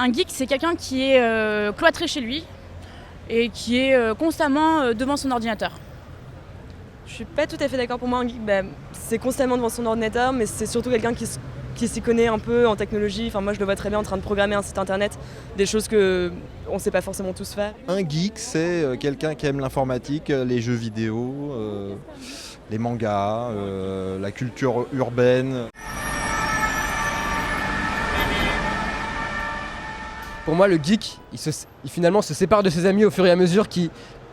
Un geek, c'est quelqu'un qui est cloîtré chez lui et qui est constamment devant son ordinateur. Je suis pas tout à fait d'accord. Pour moi, un geek, c'est constamment devant son ordinateur, mais c'est surtout quelqu'un qui s'y connaît un peu en technologie. Enfin, moi, je le vois très bien en train de programmer un site internet, des choses qu'on ne sait pas forcément tous faire. Un geek, c'est quelqu'un qui aime l'informatique, les jeux vidéo, les mangas, la culture urbaine. Pour moi, le geek, il finalement se sépare de ses amis au fur et à mesure qu'il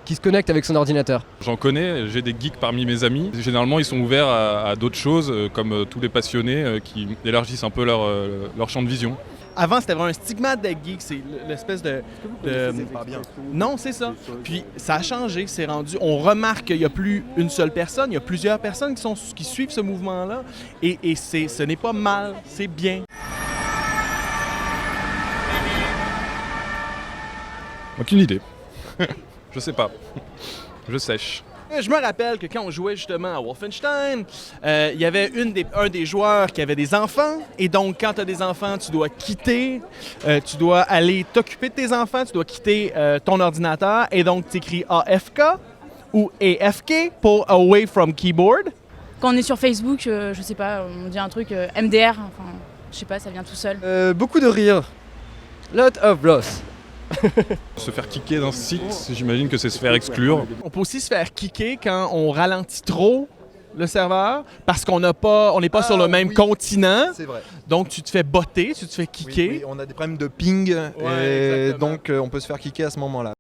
se connecte avec son ordinateur. J'en connais, j'ai des geeks parmi mes amis. Généralement, ils sont ouverts à d'autres choses, comme tous les passionnés qui élargissent un peu leur champ de vision. Avant, c'était vraiment un stigmate d'être geek, c'est l'espèce de... C'est pas bien. Non, c'est ça. Puis ça a changé, c'est rendu... On remarque qu'il n'y a plus une seule personne, il y a plusieurs personnes qui suivent ce mouvement-là. Et ce n'est pas mal, c'est bien. Aucune idée. Je sais pas. Je sèche. Je me rappelle que quand on jouait justement à Wolfenstein, il y avait un des joueurs qui avait des enfants. Et donc, quand tu as des enfants, tu dois quitter, tu dois aller t'occuper de tes enfants, tu dois quitter ton ordinateur. Et donc, tu écris AFK ou AFK pour Away from Keyboard. Quand on est sur Facebook, je sais pas, on dit un truc MDR, enfin, je sais pas, ça vient tout seul. Beaucoup de rire. Lot of loss. Se faire kicker d'un site, j'imagine que c'est se faire exclure. On peut aussi se faire kicker quand on ralentit trop le serveur parce qu'on n'est pas sur le même continent. C'est vrai. Donc, tu te fais botter, tu te fais kicker. Oui, on a des problèmes de ping, Ouais, et exactement. donc on peut se faire kicker à ce moment-là.